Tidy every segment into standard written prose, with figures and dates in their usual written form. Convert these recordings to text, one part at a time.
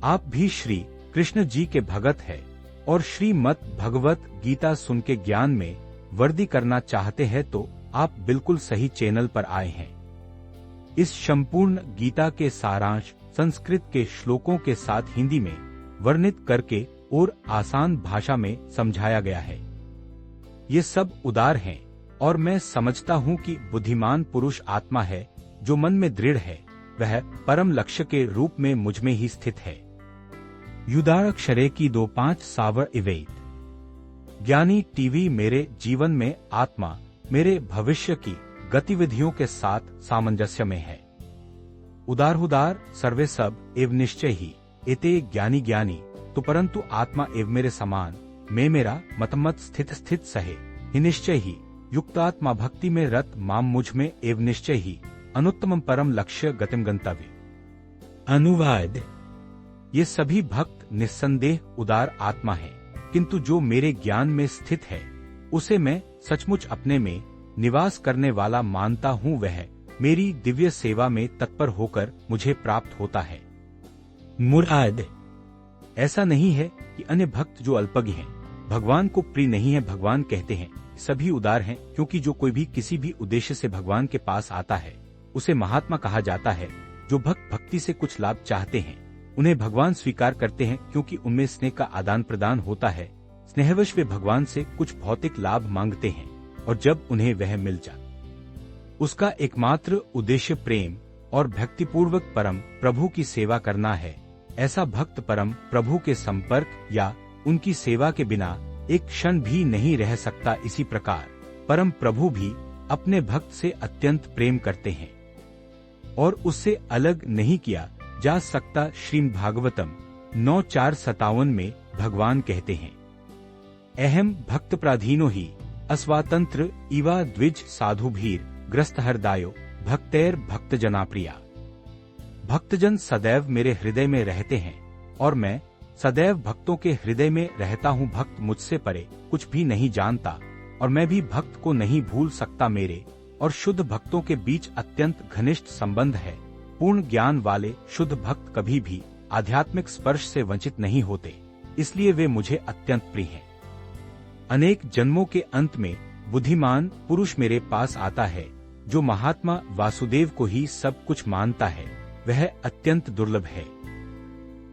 आप भी श्री कृष्ण जी के भगत है और श्रीमद् भगवत गीता सुन के ज्ञान में वृद्धि करना चाहते हैं तो आप बिल्कुल सही चैनल पर आए हैं। इस संपूर्ण गीता के सारांश संस्कृत के श्लोकों के साथ हिंदी में वर्णित करके और आसान भाषा में समझाया गया है। ये सब उदार हैं और मैं समझता हूँ कि बुद्धिमान पुरुष आत्मा है जो मन में दृढ़ है, वह परम लक्ष्य के रूप में मुझमें ही स्थित है। युदाक्षरे की 2-5 सावर इवेत। ज्ञानी टीवी मेरे जीवन में आत्मा मेरे भविष्य की गतिविधियों के साथ सामंजस्य में है। उदार सर्वे सब एव निश्चय ही एते ज्ञानी ज्ञानी तो परंतु आत्मा एव मेरे समान मैं मेरा मतमत स्थित सहे ही निश्चय ही युक्तात्मा भक्ति में रत माम मुझ में एव निश्चय ही अनुत्तम परम लक्ष्य गतिम गंतव्य। अनुवाद। ये सभी भक्त निस्संदेह उदार आत्मा है, किंतु जो मेरे ज्ञान में स्थित है उसे मैं सचमुच अपने में निवास करने वाला मानता हूँ, वह मेरी दिव्य सेवा में तत्पर होकर मुझे प्राप्त होता है। मुराद। ऐसा नहीं है कि अन्य भक्त जो अल्पज्ञ हैं भगवान को प्रिय नहीं है। भगवान कहते हैं सभी उदार हैं, क्योंकि जो कोई भी किसी भी उद्देश्य से भगवान के पास आता है उसे महात्मा कहा जाता है। जो भक्त भक्ति से कुछ लाभ चाहते हैं उन्हें भगवान स्वीकार करते हैं, क्योंकि उनमें स्नेह का आदान प्रदान होता है। स्नेहवश वे भगवान से कुछ भौतिक लाभ मांगते हैं और जब उन्हें वह मिल जाए उसका एकमात्र उद्देश्य प्रेम और भक्तिपूर्वक परम प्रभु की सेवा करना है। ऐसा भक्त परम प्रभु के संपर्क या उनकी सेवा के बिना एक क्षण भी नहीं रह सकता। इसी प्रकार परम प्रभु भी अपने भक्त से अत्यंत प्रेम करते हैं और उससे अलग नहीं किया जा सकता। श्रीमद् भागवतम 9:4-57 में भगवान कहते हैं अहम भक्त प्राधीनो ही अस्वातंत्र इवा द्विज साधुभीर ग्रस्त हृदयो भक्तैर भक्त जना प्रिया। भक्तजन सदैव मेरे हृदय में रहते हैं और मैं सदैव भक्तों के हृदय में रहता हूँ। भक्त मुझसे परे कुछ भी नहीं जानता और मैं भी भक्त को नहीं भूल सकता। मेरे और शुद्ध भक्तों के बीच अत्यंत घनिष्ठ संबंध है। पूर्ण ज्ञान वाले शुद्ध भक्त कभी भी आध्यात्मिक स्पर्श से वंचित नहीं होते, इसलिए वे मुझे अत्यंत प्रिय हैं। अनेक जन्मों के अंत में बुद्धिमान पुरुष मेरे पास आता है जो महात्मा वासुदेव को ही सब कुछ मानता है, वह अत्यंत दुर्लभ है।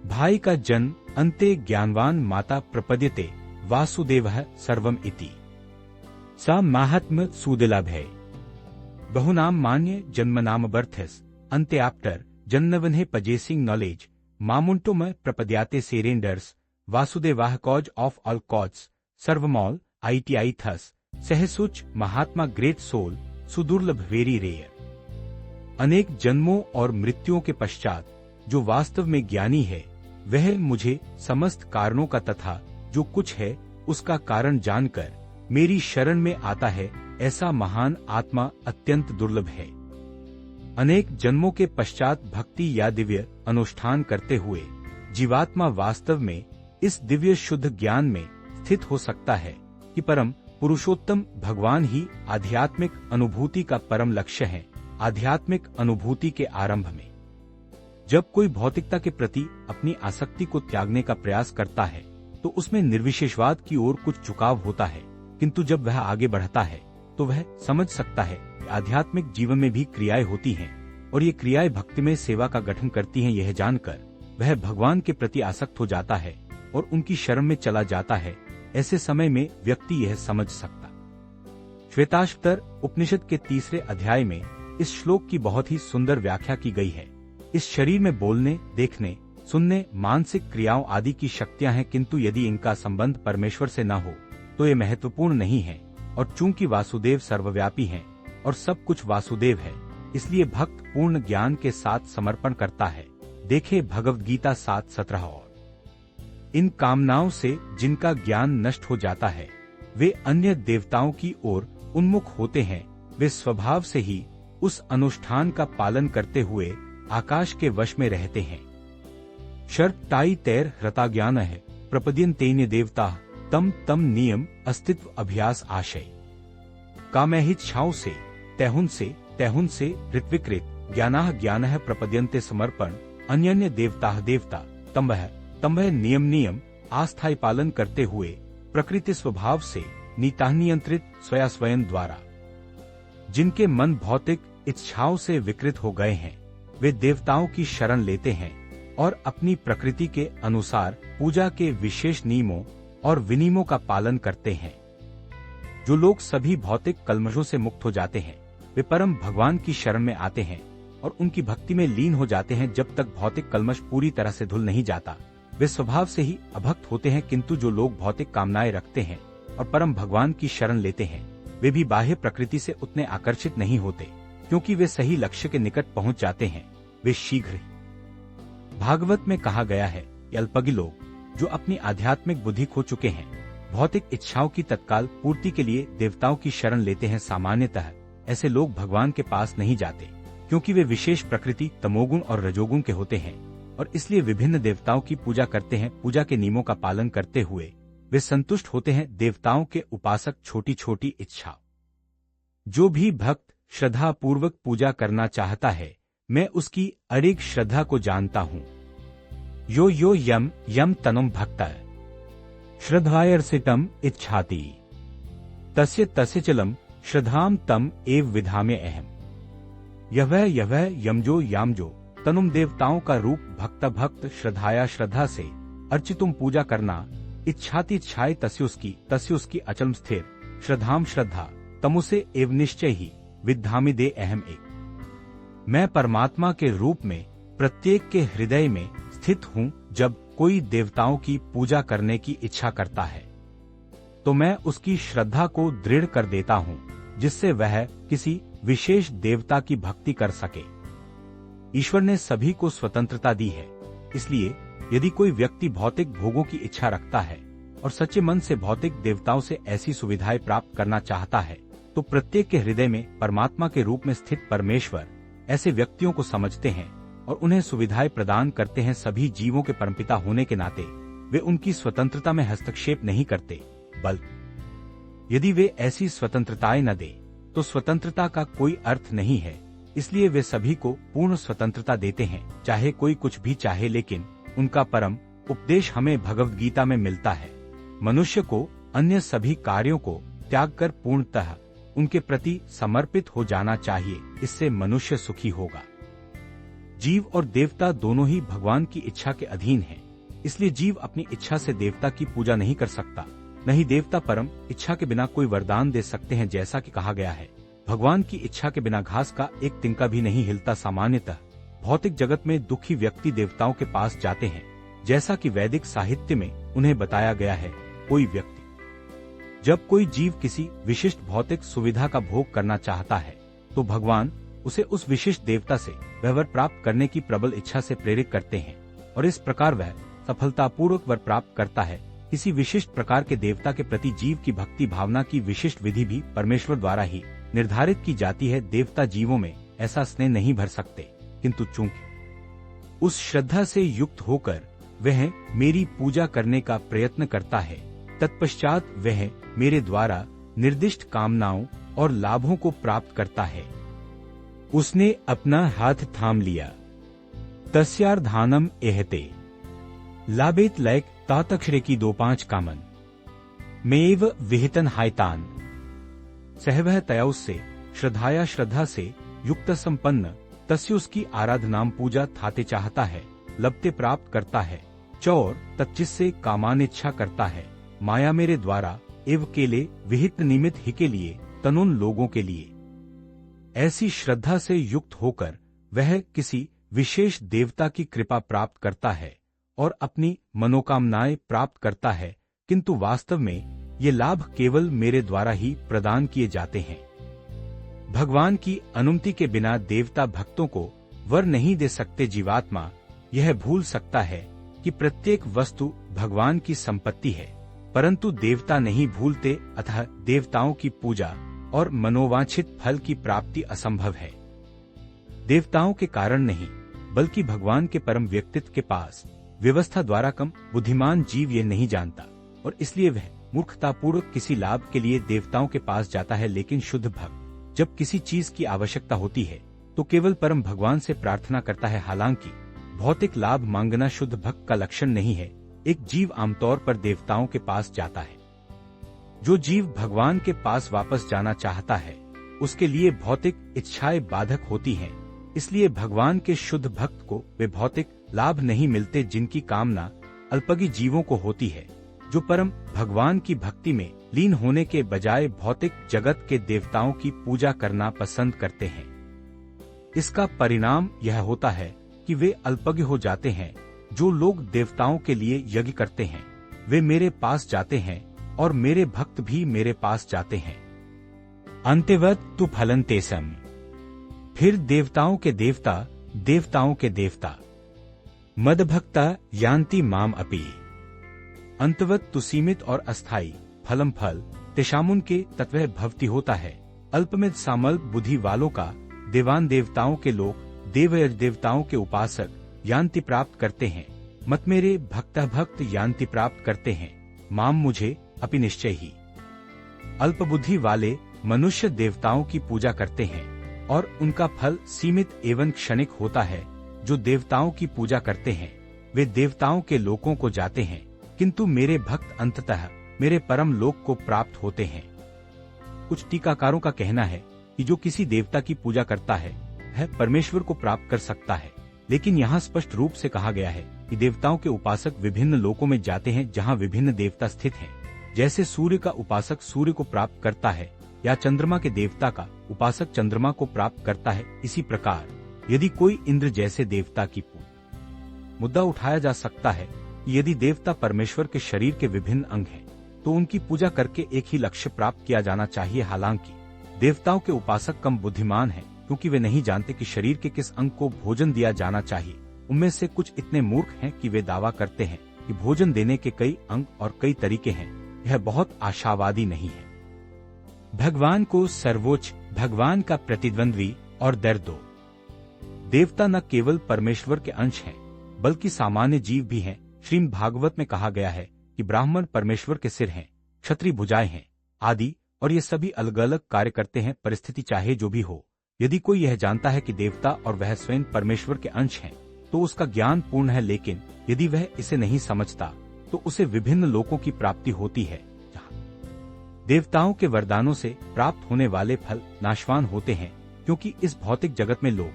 भाई का जन्म अन्ते ज्ञानवान माता प्रपद्यते वासुदेवः सर्वम इति। सा महात्म सुदुर्लभ है। बहुनाम मान्य जन्मनाम बर्थस अन्ते आफ्टर जन्नवन्हे पजेसिंग नॉलेज मामुंटो में प्रपद्याते सेरेंडर्स वासुदेवाह कॉज ऑफ ऑल कॉज सर्वमॉल ITI थस सहसुच महात्मा ग्रेट सोल सुदुर्लभ वेरी रेयर। अनेक जन्मों और मृत्युओं के पश्चात जो वास्तव में ज्ञानी है वह मुझे समस्त कारणों का तथा जो कुछ है उसका कारण जानकर मेरी शरण में आता है। ऐसा महान आत्मा अत्यंत दुर्लभ है। अनेक जन्मों के पश्चात भक्ति या दिव्य अनुष्ठान करते हुए जीवात्मा वास्तव में इस दिव्य शुद्ध ज्ञान में स्थित हो सकता है कि परम पुरुषोत्तम भगवान ही आध्यात्मिक अनुभूति का परम लक्ष्य है। आध्यात्मिक अनुभूति के आरंभ में जब कोई भौतिकता के प्रति अपनी आसक्ति को त्यागने का प्रयास करता है तो उसमें निर्विशेषवाद की ओर कुछ झुकाव होता है, किंतु जब वह आगे बढ़ता है तो वह समझ सकता है कि आध्यात्मिक जीवन में भी क्रियाएं होती हैं और ये क्रियाएं भक्ति में सेवा का गठन करती हैं। यह जानकर वह भगवान के प्रति आसक्त हो जाता है और उनकी शरण में चला जाता है। ऐसे समय में व्यक्ति यह समझ सकता। श्वेताश्वतर उपनिषद के 3 अध्याय में इस श्लोक की बहुत ही सुंदर व्याख्या की गई है। इस शरीर में बोलने, देखने, सुनने, मानसिक क्रियाओं आदि की शक्तियां हैं, किंतु यदि इनका संबंध परमेश्वर से न हो तो ये महत्वपूर्ण नहीं है। और चूंकि वासुदेव सर्वव्यापी हैं और सब कुछ वासुदेव है, इसलिए भक्त पूर्ण ज्ञान के साथ समर्पण करता है। देखे भगवद गीता 7:17। और इन कामनाओं से जिनका ज्ञान नष्ट हो जाता है वे अन्य देवताओं की ओर उन्मुख होते हैं। वे स्वभाव से ही उस अनुष्ठान का पालन करते हुए आकाश के वश में रहते हैं। शर्त ताई तैर ह्रता ज्ञान है प्रपद्यन्तेन्य देवता तम तम नियम अस्तित्व अभ्यास आशय। कामैहिच्छाओं से तैहुन से ऋत्विकृत ज्ञानाः ज्ञानः प्रपद्यन्ते समर्पण अन्यन्य देवता तंभः नियम अस्थायी पालन करते हुए प्रकृति स्वभाव से नियंत्रित स्वयं द्वारा। जिनके मन भौतिक इच्छाओं से विकृत हो गए हैं, वे देवताओं की शरण लेते हैं और अपनी प्रकृति के अनुसार पूजा के विशेष नियमों और विनियमों का पालन करते हैं। जो लोग सभी भौतिक कलमशों से मुक्त हो जाते हैं, वे परम भगवान की शरण में आते हैं और उनकी भक्ति में लीन हो जाते हैं। जब तक भौतिक कलमश पूरी तरह से धुल नहीं जाता, वे स्वभाव से ही अभक्त होते हैं। किंतु जो लोग भौतिक कामनाएं रखते हैं और परम भगवान की शरण लेते हैं, वे भी बाह्य प्रकृति से उतने आकर्षित नहीं होते, क्योंकि वे सही लक्ष्य के निकट पहुंच जाते हैं। वे शीघ्र ही, भागवत में कहा गया है, अल्पज्ञ लोग जो अपनी आध्यात्मिक बुद्धि खो चुके हैं, भौतिक इच्छाओं की तत्काल पूर्ति के लिए देवताओं की शरण लेते हैं। सामान्यतः ऐसे लोग भगवान के पास नहीं जाते, क्योंकि वे विशेष प्रकृति तमोगुण और रजोगुण के होते हैं और इसलिए विभिन्न देवताओं की पूजा करते हैं। पूजा के नियमों का पालन करते हुए वे संतुष्ट होते हैं। देवताओं के उपासक छोटी छोटी इच्छा, जो भी भक्त श्रद्धा पूर्वक पूजा करना चाहता है, मैं उसकी अडिग श्रद्धा को जानता हूँ। यो यो यम यम तनुम भक्तः श्रद्धायर्षितम इच्छाति तस्य तस्य चलम श्रद्धाम तम एव विधाम्य अहम। यह यमजो यामजो तनुम। देवताओं का रूप भक्त श्रद्धाया श्रद्धा से अर्चितुम पूजा करना, इच्छाति इच्छाए तस्य उसकी अचल स्थिर, श्रद्धाम श्रद्धा, तमुसे एव निश्चय ही विधामि दे अहम एक। मैं परमात्मा के रूप में प्रत्येक के हृदय में स्थित हूँ। जब कोई देवताओं की पूजा करने की इच्छा करता है, तो मैं उसकी श्रद्धा को दृढ़ कर देता हूँ, जिससे वह किसी विशेष देवता की भक्ति कर सके। ईश्वर ने सभी को स्वतंत्रता दी है, इसलिए यदि कोई व्यक्ति भौतिक भोगों की इच्छा रखता है और सच्चे मन से भौतिक देवताओं से ऐसी सुविधाएं प्राप्त करना चाहता है, तो प्रत्येक के हृदय में परमात्मा के रूप में स्थित परमेश्वर ऐसे व्यक्तियों को समझते हैं और उन्हें सुविधाएं प्रदान करते हैं। सभी जीवों के परमपिता होने के नाते वे उनकी स्वतंत्रता में हस्तक्षेप नहीं करते, बल्कि यदि वे ऐसी स्वतंत्रताएं न दे, तो स्वतंत्रता का कोई अर्थ नहीं है। इसलिए वे सभी को पूर्ण स्वतंत्रता देते हैं, चाहे कोई कुछ भी चाहे। लेकिन उनका परम उपदेश हमें भगवद गीता में मिलता है। मनुष्य को अन्य सभी कार्यों को त्याग कर पूर्णतः उनके प्रति समर्पित हो जाना चाहिए, इससे मनुष्य सुखी होगा। जीव और देवता दोनों ही भगवान की इच्छा के अधीन हैं, इसलिए जीव अपनी इच्छा से देवता की पूजा नहीं कर सकता, नहीं देवता परम इच्छा के बिना कोई वरदान दे सकते हैं। जैसा कि कहा गया है, भगवान की इच्छा के बिना घास का एक तिनका भी नहीं हिलता। सामान्यतः भौतिक जगत में दुखी व्यक्ति देवताओं के पास जाते हैं, जैसा कि वैदिक साहित्य में उन्हें बताया गया है। कोई व्यक्ति, जब कोई जीव किसी विशिष्ट भौतिक सुविधा का भोग करना चाहता है, तो भगवान उसे उस विशिष्ट देवता से वह वर प्राप्त करने की प्रबल इच्छा से प्रेरित करते हैं और इस प्रकार वह सफलतापूर्वक वर प्राप्त करता है। किसी विशिष्ट प्रकार के देवता के प्रति जीव की भक्ति भावना की विशिष्ट विधि भी परमेश्वर द्वारा ही निर्धारित की जाती है। देवता जीवों में ऐसा स्नेह नहीं भर सकते, किंतु चूंकि उस श्रद्धा से युक्त होकर वह मेरी पूजा करने का प्रयत्न करता है, तत्पश्चात वह मेरे द्वारा निर्दिष्ट कामनाओं और लाभों को प्राप्त करता है। उसने अपना हाथ थाम लिया। तस्यार्धानम एहते लाभेत लैक तातक्षरे की 2-5 कामन मेव विहितन हायतान। सहवह तया उससे श्रद्धाया श्रद्धा से युक्त संपन्न तस्य उसकी आराधनाम पूजा थाते चाहता है, लभते प्राप्त करता है। चौर तच्चिस्से कामान इच्छा करता है, माया मेरे द्वारा एव केले विहित निमित ही के लिए तनुन लोगों के लिए। ऐसी श्रद्धा से युक्त होकर वह किसी विशेष देवता की कृपा प्राप्त करता है और अपनी मनोकामनाएं प्राप्त करता है, किंतु वास्तव में ये लाभ केवल मेरे द्वारा ही प्रदान किए जाते हैं। भगवान की अनुमति के बिना देवता भक्तों को वर नहीं दे सकते। जीवात्मा यह भूल सकता है कि प्रत्येक वस्तु भगवान की संपत्ति है, परंतु देवता नहीं भूलते, अतः देवताओं की पूजा और मनोवांछित फल की प्राप्ति असंभव है। देवताओं के कारण नहीं, बल्कि भगवान के परम व्यक्तित्व के पास व्यवस्था द्वारा कम बुद्धिमान जीव ये नहीं जानता और इसलिए वह मूर्खतापूर्वक किसी लाभ के लिए देवताओं के पास जाता है। लेकिन शुद्ध भक्त जब किसी चीज की आवश्यकता होती है तो केवल परम भगवान से प्रार्थना करता है। हालांकि भौतिक लाभ मांगना शुद्ध भक्त का लक्षण नहीं है। एक जीव आमतौर पर देवताओं के पास जाता है। जो जीव भगवान के पास वापस जाना चाहता है उसके लिए भौतिक इच्छाएं बाधक होती हैं। इसलिए भगवान के शुद्ध भक्त को वे भौतिक लाभ नहीं मिलते जिनकी कामना अल्पज्ञ जीवों को होती है, जो परम भगवान की भक्ति में लीन होने के बजाय भौतिक जगत के देवताओं की पूजा करना पसंद करते हैं। इसका परिणाम यह होता है कि वे अल्पज्ञ हो जाते हैं। जो लोग देवताओं के लिए यज्ञ करते हैं वे मेरे पास जाते हैं और मेरे भक्त भी मेरे पास जाते हैं। अंत्यवत तु फलंतेसम। फिर देवताओं के देवता, देवताओं के देवता मदभक्ता यान्ति माम अपि। अंतवत तु सीमित और अस्थाई, फलम फल तेषामुन के तत्व भवति होता है। अल्पमेध सामल बुद्धि वालों का देवान देवताओं के लोग, देवयज देवताओं के उपासक यान्ति प्राप्त करते हैं। मत मेरे भक्ता भक्त यान्ति प्राप्त करते हैं। माम मुझे अपि निश्चय ही। अल्पबुद्धि वाले मनुष्य देवताओं की पूजा करते हैं और उनका फल सीमित एवं क्षणिक होता है। जो देवताओं की पूजा करते हैं वे देवताओं के लोकों को जाते हैं, किंतु मेरे भक्त अंततः मेरे परम लोक को प्राप्त होते हैं। कुछ टीकाकारों का कहना है कि जो किसी देवता की पूजा करता है वह परमेश्वर को प्राप्त कर सकता है, लेकिन यहाँ स्पष्ट रूप से कहा गया है कि देवताओं के उपासक विभिन्न लोकों में जाते हैं जहाँ विभिन्न देवता स्थित हैं। जैसे सूर्य का उपासक सूर्य को प्राप्त करता है या चंद्रमा के देवता का उपासक चंद्रमा को प्राप्त करता है, इसी प्रकार यदि कोई इंद्र जैसे देवता की मुद्दा उठाया जा सकता है कि यदि देवता परमेश्वर के शरीर के विभिन्न अंग हैं तो उनकी पूजा करके एक ही लक्ष्य प्राप्त किया जाना चाहिए। हालांकि देवताओं के उपासक कम बुद्धिमान हैं क्योंकि वे नहीं जानते कि शरीर के किस अंग को भोजन दिया जाना चाहिए। उनमें से कुछ इतने मूर्ख हैं कि वे दावा करते हैं कि भोजन देने के कई अंग और कई तरीके हैं। यह बहुत आशावादी नहीं है। भगवान को सर्वोच्च, भगवान का प्रतिद्वंद्वी और दर्दो। देवता न केवल परमेश्वर के अंश हैं बल्कि सामान्य जीव भी हैं। श्रीमद् भागवत में कहा गया है कि ब्राह्मण परमेश्वर के सिर हैं, क्षत्रिय भुजाएं हैं आदि, और ये सभी अलग अलग कार्य करते हैं। परिस्थिति चाहे जो भी हो, यदि कोई यह जानता है कि देवता और वह स्वयं परमेश्वर के अंश हैं तो उसका ज्ञान पूर्ण है, लेकिन यदि वह इसे नहीं समझता तो उसे विभिन्न लोकों की प्राप्ति होती है जहाँ देवताओं के वरदानों से प्राप्त होने वाले फल नाशवान होते हैं, क्योंकि इस भौतिक जगत में लोग,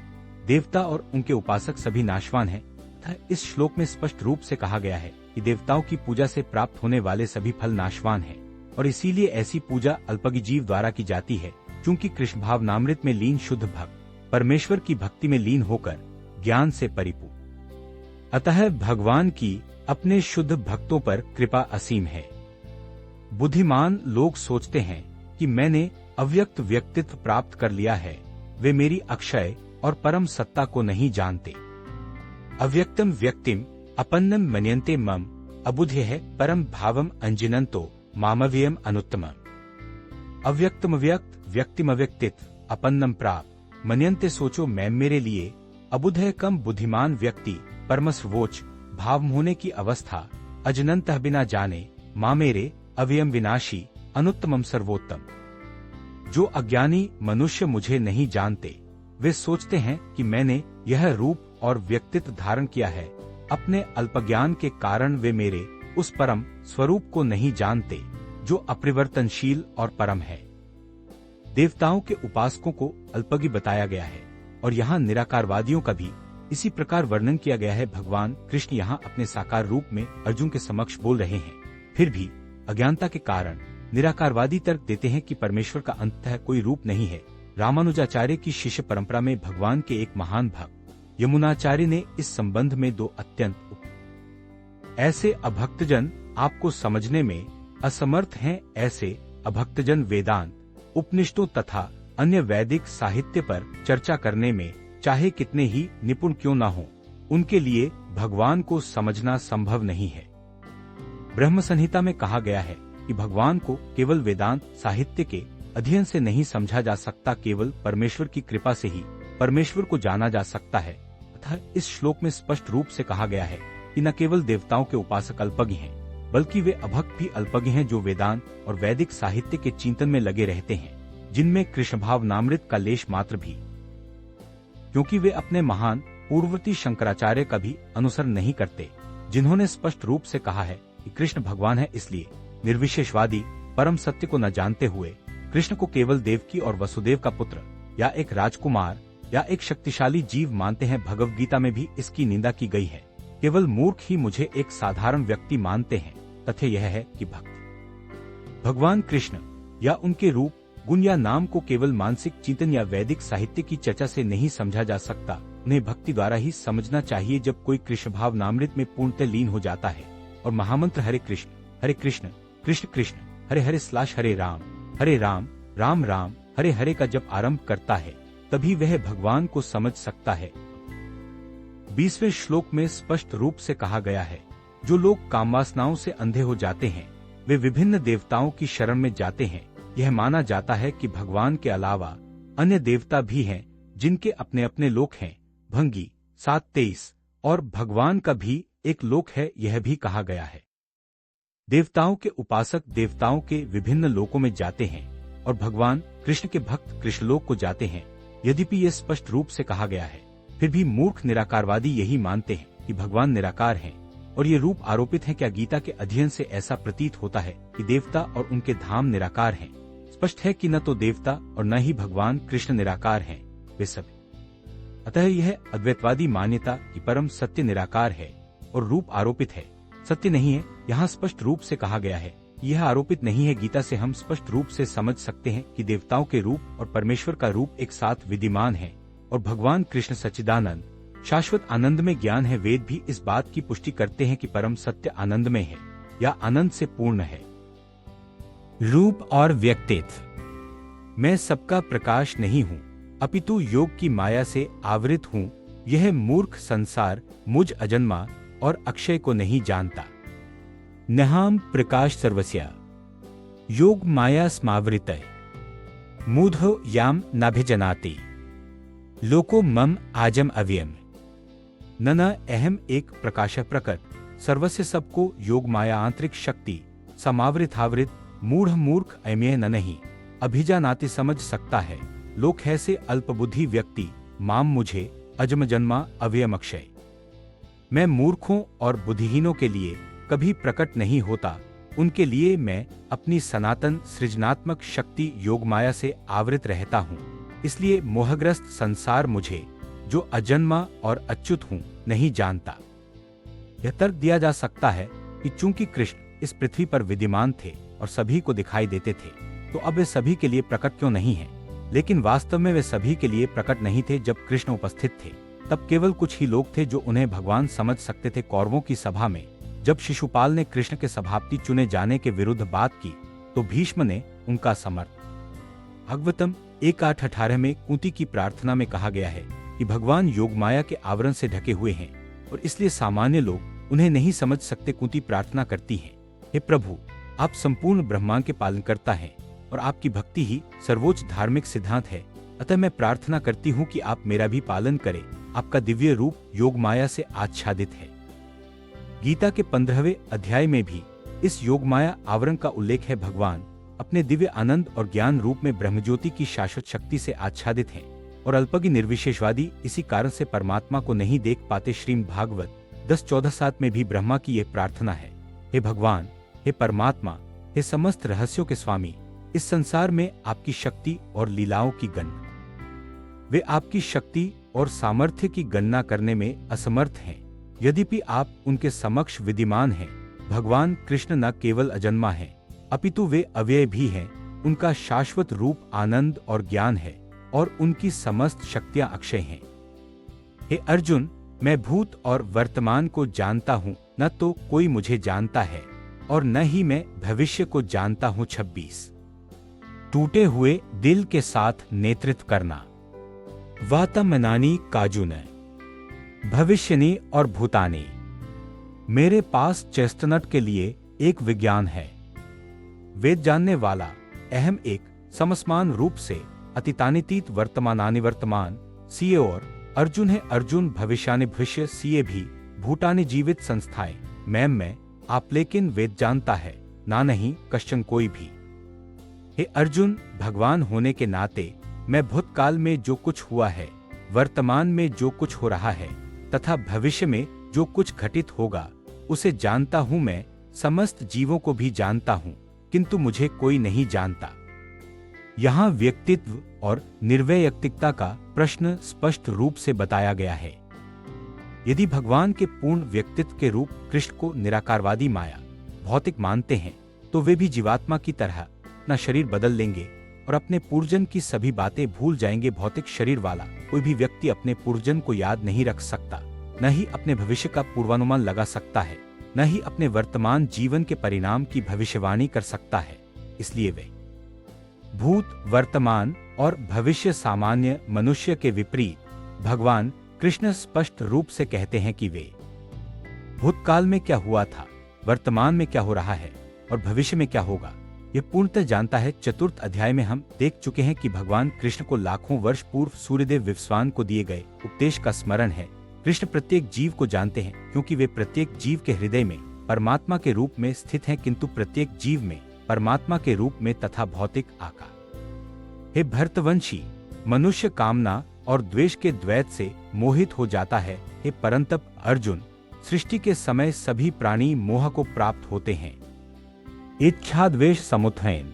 देवता और उनके उपासक सभी नाशवान हैं। तथा इस श्लोक में स्पष्ट रूप से कहा गया है कि देवताओं की पूजा से प्राप्त होने वाले सभी फल नाशवान हैं और इसीलिए ऐसी पूजा अल्पज्ञ जीव द्वारा की जाती है। क्योंकि कृष्ण भावनामृत में लीन शुद्ध भक्त परमेश्वर की भक्ति में लीन होकर ज्ञान से परिपूर्ण, अतः भगवान की अपने शुद्ध भक्तों पर कृपा असीम है। बुद्धिमान लोग सोचते हैं कि मैंने अव्यक्त व्यक्तित्व प्राप्त कर लिया है, वे मेरी अक्षय और परम सत्ता को नहीं जानते। अव्यक्तम व्यक्तिम अपन्नम मन्यन्ते मम अबुध्य है परम भावम अंजिनन्तो मामव्ययम अनुत्तमम। अव्यक्तम व्यक्त व्यक्तिम अव्यक्तित्व अपन्नम प्राप्त मन्यन्ते, सोचो मैं मेरे लिए अबुध है कम बुद्धिमान व्यक्ति परम सर्वोच्च भाव होने की अवस्था अजनंतः बिना जाने माँ मेरे अव्ययम विनाशी अनुत्तमम सर्वोत्तम। जो अज्ञानी मनुष्य मुझे नहीं जानते वे सोचते हैं कि मैंने यह रूप और व्यक्तित्व धारण किया है। अपने अल्पज्ञान के कारण वे मेरे उस परम स्वरूप को नहीं जानते जो अपरिवर्तनशील और परम है। देवताओं के उपासकों को अल्पज्ञ बताया गया है और यहाँ निराकारवादियों का भी इसी प्रकार वर्णन किया गया है। भगवान कृष्ण यहाँ अपने साकार रूप में अर्जुन के समक्ष बोल रहे हैं, फिर भी अज्ञानता के कारण निराकारवादी तर्क देते हैं कि परमेश्वर का अंततः कोई रूप नहीं है। रामानुजाचार्य की शिष्य परंपरा में भगवान के एक महान भक्त यमुनाचार्य ने इस संबंध में दो अत्यंत ऐसे अभक्तजन आपको समझने में असमर्थ हैं। ऐसे अभक्तजन वेदांत, उपनिषदों तथा अन्य वैदिक साहित्य पर चर्चा करने में चाहे कितने ही निपुण क्यों न हो, उनके लिए भगवान को समझना संभव नहीं है। ब्रह्म संहिता में कहा गया है कि भगवान को केवल वेदांत साहित्य के अध्ययन से नहीं समझा जा सकता, केवल परमेश्वर की कृपा से ही परमेश्वर को जाना जा सकता है। अतः इस श्लोक में स्पष्ट रूप से कहा गया है कि न केवल देवताओं के उपासक अल्पज्ञ हैं, बल्कि वे अभक्त भी अल्पज्ञ हैं जो वेदांत और वैदिक साहित्य के चिंतन में लगे रहते हैं, जिनमें कृष्ण भावनामृत का लेश मात्र भी, क्योंकि वे अपने महान पूर्ववर्ती शंकराचार्य का भी अनुसरण नहीं करते, जिन्होंने स्पष्ट रूप से कहा है कि कृष्ण भगवान है। इसलिए निर्विशेषवादी परम सत्य को न जानते हुए कृष्ण को केवल देवकी और वसुदेव का पुत्र या एक राजकुमार या एक शक्तिशाली जीव मानते हैं। भगवद गीता में भी इसकी निंदा की गई है। केवल मूर्ख ही मुझे एक साधारण व्यक्ति मानते हैं। तथ्य यह है कि भगवान कृष्ण या उनके रूप, गुण या नाम को केवल मानसिक चिंतन या वैदिक साहित्य की चर्चा से नहीं समझा जा सकता। उन्हें भक्ति द्वारा ही समझना चाहिए। जब कोई कृष्ण भाव नामृत में पूर्णतः लीन हो जाता है और महामंत्र हरे कृष्ण कृष्ण कृष्ण हरे हरे हरे राम राम राम हरे हरे का जब आरंभ करता है, तभी वह भगवान को समझ सकता है। 20वें श्लोक में स्पष्ट रूप से कहा गया है, जो लोग कामवासनाओं से अंधे हो जाते हैं वे विभिन्न देवताओं की शरण में जाते हैं। यह माना जाता है कि भगवान के अलावा अन्य देवता भी हैं, जिनके अपने अपने लोक हैं। भंगी 7:23 और भगवान का भी एक लोक है, यह भी कहा गया है। देवताओं के उपासक देवताओं के विभिन्न लोकों में जाते हैं और भगवान कृष्ण के भक्त कृष्णलोक को जाते हैं। यद्यपि यह स्पष्ट रूप से कहा गया है, फिर भी मूर्ख निराकारवादी यही मानते हैं कि भगवान निराकार हैं और ये रूप आरोपित है। क्या गीता के अध्ययन से ऐसा प्रतीत होता है कि देवता और उनके धाम निराकार हैं? स्पष्ट है कि न तो देवता और न ही भगवान कृष्ण निराकार हैं, वे सभी। अतः यह अद्वैतवादी मान्यता कि परम सत्य निराकार है और रूप आरोपित है, सत्य नहीं है। यहाँ स्पष्ट रूप से कहा गया है, यह आरोपित नहीं है। गीता से हम स्पष्ट रूप से समझ सकते हैं कि देवताओं के रूप और परमेश्वर का रूप एक साथ विद्यमान है और भगवान कृष्ण सच्चिदानंद शाश्वत आनंद में ज्ञान है। वेद भी इस बात की पुष्टि करते हैं कि परम सत्य आनंद में है या आनंद से पूर्ण है। रूप और व्यक्तित्व। मैं सबका प्रकाश नहीं हूँ, अपितु योग की माया से आवृत हूँ। यह मूर्ख संसार मुझ अजन्मा और अक्षय को नहीं जानता। नहाम प्रकाश सर्वस्या योग माया स्मावृतय मूढ़ो याम नाभिजनाति लोको मम आजम अव्ययम। न अहम एक प्रकाश प्रकट सर्वस्य सबको योग माया आंतरिक शक्ति समावृतावृत मूढ़ मूर्ख अमेय न नहीं अभिजानाति समझ सकता है। लोक है से अल्पबुद्धि व्यक्ति माम मुझे अजम जन्मा अव्ययम अक्षय। मैं मूर्खों और बुद्धिहीनों के लिए कभी प्रकट नहीं होता, उनके लिए मैं अपनी सनातन सृजनात्मक शक्ति योगमाया से आवृत रहता हूँ। इसलिए मोहग्रस्त संसार मुझे जो अजन्मा और अच्युत हूँ नहीं जानता। यह तर्क दिया जा सकता है कि चूंकि कृष्ण इस पृथ्वी पर विद्यमान थे और सभी को दिखाई देते थे, तो अब वे सभी के लिए प्रकट क्यों नहीं हैं? लेकिन वास्तव में वे सभी के लिए प्रकट नहीं थे। जब कृष्ण उपस्थित थे तब केवल कुछ ही लोग थे जो उन्हें भगवान समझ सकते थे। कौरवों की सभा में जब शिशुपाल ने कृष्ण के सभापति चुने जाने के विरुद्ध बात की, तो भीष्म ने उनका समर्थन। भागवतम 1:8-18 में कुंती की प्रार्थना में कहा गया है कि भगवान योगमाया के आवरण से ढके हुए हैं और इसलिए सामान्य लोग उन्हें नहीं समझ सकते। कुंती प्रार्थना करती हैं, हे प्रभु, आप संपूर्ण ब्रह्मांड के पालनकर्ता हैं और आपकी भक्ति ही सर्वोच्च धार्मिक सिद्धांत है। अतः मैं प्रार्थना करती हूँ कि आप मेरा भी पालन करें। आपका दिव्य रूप योगमाया से आच्छादित है। गीता के 15वें अध्याय में भी इस योगमाया आवरण का उल्लेख है। भगवान अपने दिव्य आनंद और ज्ञान रूप में ब्रह्मज्योति की शाश्वत शक्ति से आच्छादित हैं और अल्पज्ञ निर्विशेषवादी इसी कारण से परमात्मा को नहीं देख पाते। श्रीमद् भागवत 10:14-7 में भी ब्रह्मा की यह प्रार्थना है, हे भगवान, हे परमात्मा, हे समस्त रहस्यों के स्वामी, इस संसार में आपकी शक्ति और लीलाओं की गणना, वे आपकी शक्ति और सामर्थ्य की गणना करने में असमर्थ हैं। यद्यपि आप उनके समक्ष विद्यमान हैं। भगवान कृष्ण न केवल अजन्मा हैं, अपितु वे अव्यय भी हैं। उनका शाश्वत रूप आनंद और ज्ञान है और उनकी समस्त शक्तियां अक्षय हैं। हे अर्जुन, मैं भूत और वर्तमान को जानता हूँ, न तो कोई मुझे जानता है और न ही मैं भविष्य को जानता हूँ। 26 टूटे हुए दिल के साथ नेतृत्व करना। वातमनानी काजुन भविष्यनी और भूतानी। मेरे पास चेस्टनट के लिए एक विज्ञान है। वेद जानने वाला अहम एक समसमान रूप से अतीतानीतीत वर्तमानानि वर्तमान सीए और अर्जुन है। अर्जुन भविष्यानि भविष्य सीए भी भूटानी जीवित संस्थाएं मैं आप, लेकिन वेद जानता है ना नहीं कश्चन कोई भी। हे अर्जुन, भगवान होने के नाते मैं भूतकाल में जो कुछ हुआ है वर्तमान में जो कुछ हो रहा है तथा भविष्य में जो कुछ घटित होगा उसे जानता हूँ मैं, समस्त जीवों को भी जानता हूँ, किंतु मुझे कोई नहीं जानता। यहाँ व्यक्तित्व और निर्वैयक्तिकता का प्रश्न स्पष्ट रूप से बताया गया है। यदि भगवान के पूर्ण व्यक्तित्व के रूप कृष्ण को निराकारवादी माया भौतिक मानते हैं तो वे भी जीवात्मा की तरह अपना शरीर बदल लेंगे और अपने पूर्वजन की सभी बातें भूल जाएंगे। भौतिक शरीर वाला कोई भी व्यक्ति अपने पूर्वजन को याद नहीं रख सकता, न ही अपने भविष्य का पूर्वानुमान लगा सकता है, न ही अपने वर्तमान जीवन के परिणाम की भविष्यवाणी कर सकता है। इसलिए वे भूत, वर्तमान और भविष्य सामान्य मनुष्य के विपरीत भगवान कृष्ण स्पष्ट रूप से कहते हैं कि वे भूतकाल में क्या हुआ था, वर्तमान में क्या हो रहा है और भविष्य में क्या होगा यह पूर्णतः जानता है। चतुर्थ अध्याय में हम देख चुके हैं कि भगवान कृष्ण को लाखों वर्ष पूर्व सूर्यदेव विवस्वान को दिए गए उपदेश का स्मरण है। कृष्ण प्रत्येक जीव को जानते हैं क्योंकि वे प्रत्येक जीव के हृदय में परमात्मा के रूप में स्थित हैं, किंतु प्रत्येक जीव में परमात्मा के रूप में तथा भौतिक आकार। हे भरतवंशी, मनुष्य कामना और द्वेष के द्वैत से मोहित हो जाता है। हे परंतप अर्जुन, सृष्टि के समय सभी प्राणी मोह को प्राप्त होते हैं। इच्छा द्वेष समुत्थयन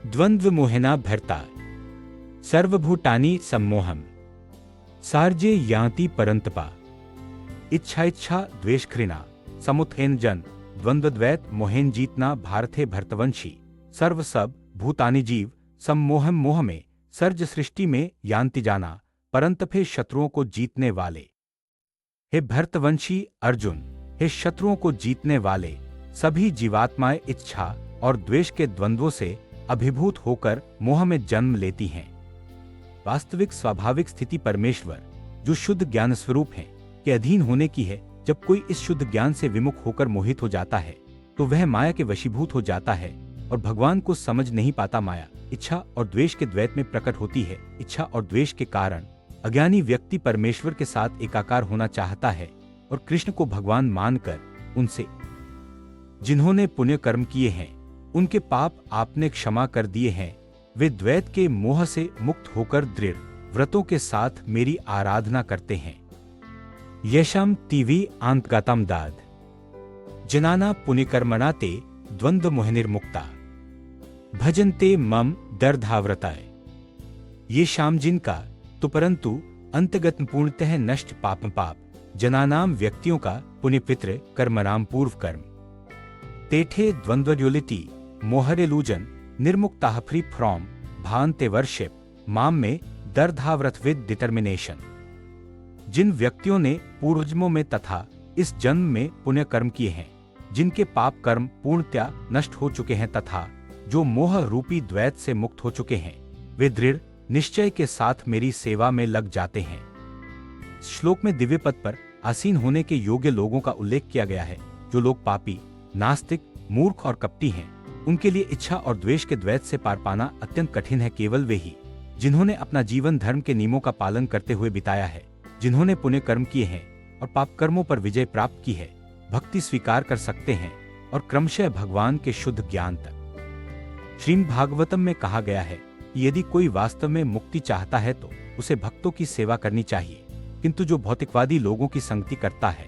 द्वंद्व मोहेना भरता सर्वभूतानि सम्मोहम सार्जे यान्ति परंतपा। इच्छा द्वेष घृणा समुत्थयन जन द्वंद्व द्वैत मोहेन जीतना। भारत है भरतवंशी, सर्व सब भूतानि जीव सम्मोहम मोह में सर्ज सृष्टि में यान्ति जाना, परंतपे शत्रुओं को जीतने वाले। हे भरतवंशी अर्जुन, हे शत्रुओं को जीतने वाले सभी जीवात्माएं इच्छा और द्वेष के द्वंद्वों से अभिभूत होकर मोह में जन्म लेती हैं। वास्तविक स्वाभाविक स्थिति परमेश्वर जो शुद्ध ज्ञान स्वरूप है के अधीन होने की है। जब कोई इस शुद्ध ज्ञान से विमुख होकर मोहित हो जाता है तो वह माया के वशीभूत हो जाता है और भगवान को समझ नहीं पाता। माया इच्छा और द्वेष के द्वैत में प्रकट होती है। इच्छा और द्वेष के कारण अज्ञानी व्यक्ति परमेश्वर के साथ एकाकार होना चाहता है और कृष्ण को भगवान मानकर उनसे जिन्होंने पुण्य कर्म किए हैं उनके पाप आपने क्षमा कर दिए हैं, वे द्वैत के मोह से मुक्त होकर दृढ़ व्रतों के साथ मेरी आराधना करते हैं। यशम तीवी आंतगातम दाद जनाना पुण्यकर्मणा ते द्वंद्व मोहनिर्मुक्ता भजन्ते मम दर्धाव्रताय। ये शाम जिनका तो परंतु अंतगत पूर्णतः नष्ट पाप जनानाम व्यक्तियों का पुण्य पितृ कर्मनाम पूर्व कर्म तेठे द्वंद्वड्युलिटी मोहर इल्यूजन निर्मुक्ता फ्री फ्रॉम भान्ते वर्शिप माम में दर्धाव्रत विद डिटर्मिनेशन। जिन व्यक्तियों ने पूर्वजन्मों में तथा इस जन्म में पुण्य कर्म किए हैं, जिनके पाप कर्म पूर्णतया नष्ट हो चुके हैं तथा जो मोह रूपी द्वैत से मुक्त हो चुके हैं, वे दृढ़ निश्चय के साथ मेरी सेवा में लग जाते हैं। श्लोक में दिव्य पद पर आसीन होने के योग्य लोगों का उल्लेख किया गया है। जो लोग पापी, नास्तिक, मूर्ख और कपटी हैं, उनके लिए इच्छा और द्वेष के द्वैत से पार पाना अत्यंत कठिन है। केवल वे ही जिन्होंने अपना जीवन धर्म के नियमों का पालन करते हुए बिताया है, जिन्होंने पुण्य कर्म किए हैं और पाप कर्मों पर विजय प्राप्त की है, भक्ति स्वीकार कर सकते हैं और क्रमशः भगवान के शुद्ध ज्ञान तक। श्रीमद् भागवतम में कहा गया है कि यदि कोई वास्तव में मुक्ति चाहता है तो उसे भक्तों की सेवा करनी चाहिए, किंतु जो भौतिकवादी लोगों की संगति करता है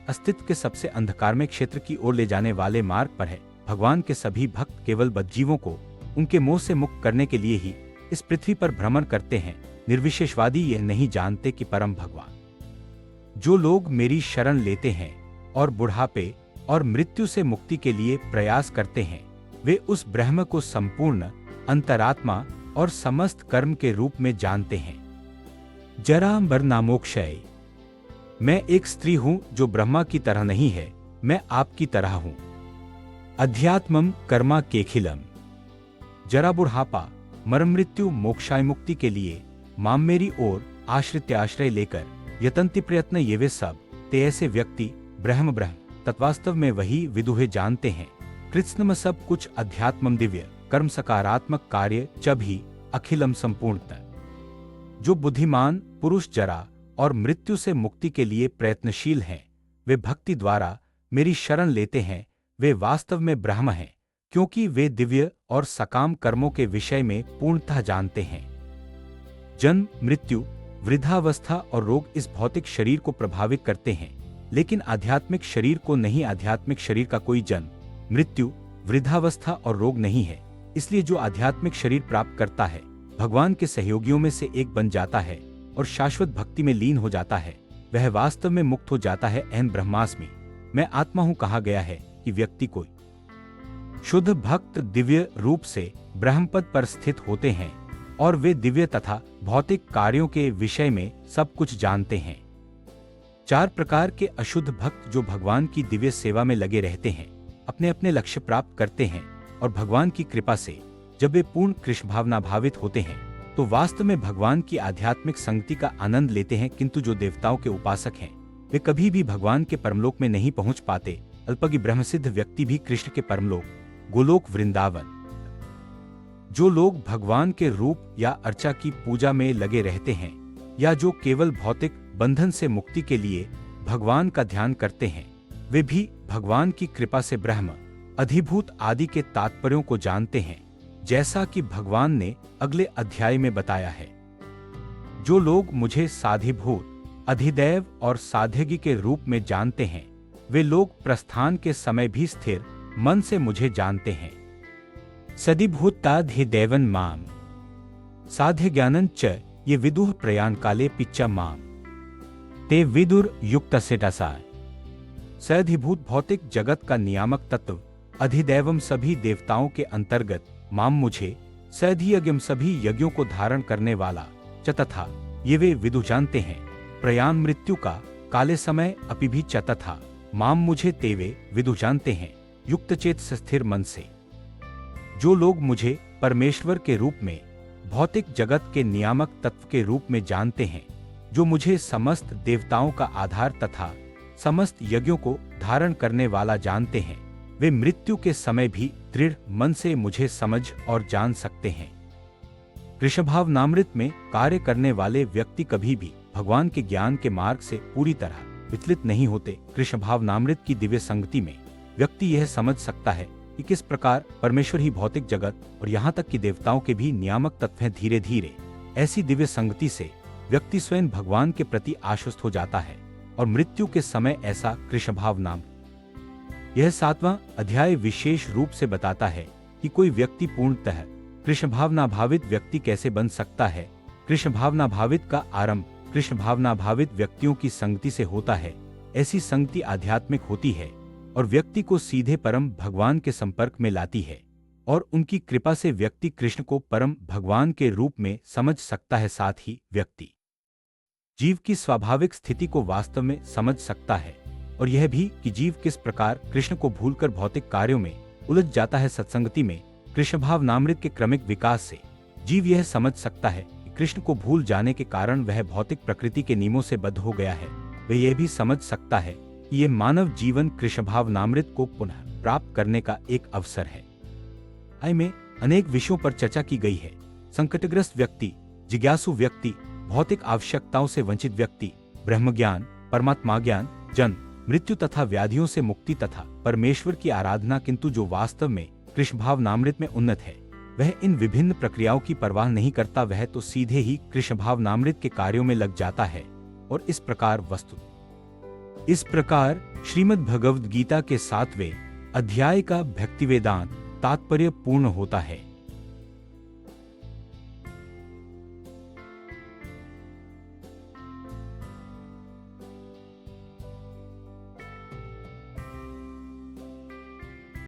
अस्तित्व के सबसे अंधकारमय क्षेत्र की ओर ले जाने वाले मार्ग पर है। भगवान के सभी भक्त केवल बद्धजीवों को उनके मोह से मुक्त करने के लिए ही इस पृथ्वी पर भ्रमण करते हैं। निर्विशेषवादी यह नहीं जानते कि परम भगवान जो लोग मेरी शरण लेते हैं और बुढ़ापे और मृत्यु से मुक्ति के लिए प्रयास करते हैं, वे उस ब्रह्म को संपूर्ण अंतरात्मा और समस्त कर्म के रूप में जानते हैं। जरा मरनामोक्षय। मैं एक स्त्री हूं जो ब्रह्मा की तरह नहीं है, मैं आपकी तरह हूं। अध्यात्मम कर्मा केखिलम। जरा बुढ़ापा मरण मृत्यु मोक्षाय मुक्ति के लिए माम मेरी ओर आश्रय लेकर यतंति प्रयत्न ये वे सब ते ऐसे व्यक्ति ब्रह्म तत्वास्तव में वही विदुहे जानते हैं। कृत्स्नम सब कुछ अध्यात्मम दिव्य कर्म सकारात्मक कार्य च भी अखिलम संपूर्णतः। जो बुद्धिमान पुरुष जरा और मृत्यु से मुक्ति के लिए प्रयत्नशील हैं, वे भक्ति द्वारा मेरी शरण लेते हैं। वे वास्तव में ब्रह्म हैं, क्योंकि वे दिव्य और सकाम कर्मों के विषय में पूर्णतः जानते हैं। जन्म, मृत्यु वृद्धावस्था और रोग इस भौतिक शरीर को प्रभावित करते हैं, लेकिन आध्यात्मिक शरीर को नहीं। आध्यात्मिक शरीर का कोई जन्म, मृत्यु, वृद्धावस्था और रोग नहीं है। इसलिए जो आध्यात्मिक शरीर प्राप्त करता है, भगवान के सहयोगियों में से एक बन जाता है और शाश्वत भक्ति में लीन हो जाता है, वह वास्तव में मुक्त हो जाता है। अहम ब्रह्मास्मि, मैं आत्मा हूँ कहा गया है कि व्यक्ति कोई शुद्ध भक्त दिव्य रूप से ब्रह्मपद पर स्थित होते हैं और वे दिव्य तथा भौतिक कार्यों के विषय में सब कुछ जानते हैं। 4 प्रकार के अशुद्ध भक्त जो भगवान की दिव्य सेवा में लगे रहते हैं, अपने अपने लक्ष्य प्राप्त करते हैं और भगवान की कृपा से जब वे पूर्ण कृष्ण भावना भावित होते हैं तो वास्तव में भगवान की आध्यात्मिक संगति का आनंद लेते हैं। किंतु जो देवताओं के उपासक हैं, वे कभी भी भगवान के परमलोक में नहीं पहुंच पाते। अल्पज्ञ ब्रह्मसिद्ध व्यक्ति भी कृष्ण के परमलोक, गोलोक, वृंदावन। जो लोग भगवान के रूप या अर्चा की पूजा में लगे रहते हैं या जो केवल भौतिक बंधन से मुक्ति के लिए भगवान का ध्यान करते हैं, वे भी भगवान की कृपा से ब्रह्म, अधिभूत आदि के तात्पर्यों को जानते हैं, जैसा कि भगवान ने अगले अध्याय में बताया है। जो लोग मुझे साधिभूत, अधिदैव और साध्यज्ञ के रूप में जानते हैं, वे लोग प्रस्थान के समय भी स्थिर मन से मुझे जानते हैं। सदिभूताधिदैवं माम साध्य ज्ञानं च ये विदुः प्रयाण काले पिच्चा माम ते विदुर युक्तसेटसा। सधिभूत भौतिक जगत का नियामक तत्व, अधिदैवम सभी देवताओं के अंतर्गत, माम मुझे, सधियज्ञम सभी यज्ञों को धारण करने वाला, च तथा ये वे विदु जानते हैं, प्रयाण मृत्यु का, काले समय अपि भी च तथा माम मुझे तेवे विदु जानते हैं, युक्तचेत स्थिर मन से। जो लोग मुझे परमेश्वर के रूप में, भौतिक जगत के नियामक तत्व के रूप में जानते हैं, जो मुझे समस्त देवताओं का आधार तथा समस्त यज्ञों को धारण करने वाला जानते हैं, वे मृत्यु के समय भी दृढ़ मन से मुझे समझ और जान सकते हैं। कृष्णभावनामृत में कार्य करने वाले व्यक्ति कभी भी भगवान के ज्ञान के मार्ग से पूरी तरह विचलित नहीं होते। कृष्णभावनामृत की दिव्य संगति में व्यक्ति यह समझ सकता है कि किस प्रकार परमेश्वर ही भौतिक जगत और यहाँ तक कि देवताओं के भी नियामक तत्व हैं। धीरे धीरे ऐसी दिव्य संगति से व्यक्ति स्वयं भगवान के प्रति आश्वस्त हो जाता है और मृत्यु के समय ऐसा कृष्णभाव नाम। यह 7वां अध्याय विशेष रूप से बताता है कि कोई व्यक्ति पूर्णतः कृष्ण भावना भावित व्यक्ति कैसे बन सकता है। कृष्ण भावना भावित का आरंभ कृष्ण भावना भावित व्यक्तियों की संगति से होता है। ऐसी संगति आध्यात्मिक होती है और व्यक्ति को सीधे परम भगवान के संपर्क में लाती है और उनकी कृपा से व्यक्ति कृष्ण को परम भगवान के रूप में समझ सकता है। साथ ही व्यक्ति जीव की स्वाभाविक स्थिति को वास्तव में समझ सकता है और यह भी कि जीव किस प्रकार कृष्ण को भूलकर भौतिक कार्यों में उलझ जाता है। सत्संगति में कृष्ण भावनामृत के क्रमिक विकास से जीव यह समझ सकता है कि कृष्ण को भूल जाने के कारण वह भौतिक प्रकृति के नियमों से बद्ध हो गया है। वह यह भी समझ सकता है कि यह मानव जीवन कृष्ण भावनामृत को पुनः प्राप्त करने का एक अवसर है। आई में अनेक विषयों पर चर्चा की गई है। संकटग्रस्त व्यक्ति, जिज्ञासु व्यक्ति, भौतिक आवश्यकताओं से वंचित व्यक्ति, ब्रह्म ज्ञान, परमात्मा ज्ञान, जन्म, मृत्यु तथा व्याधियों से मुक्ति तथा परमेश्वर की आराधना। किंतु जो वास्तव में कृष्ण भावनामृत में उन्नत है वह इन विभिन्न प्रक्रियाओं की परवाह नहीं करता। वह तो सीधे ही कृष्ण भावनामृत के कार्यों में लग जाता है और इस प्रकार श्रीमद् भगवद गीता के 7वें अध्याय का भक्ति वेदांत तात्पर्य पूर्ण होता है।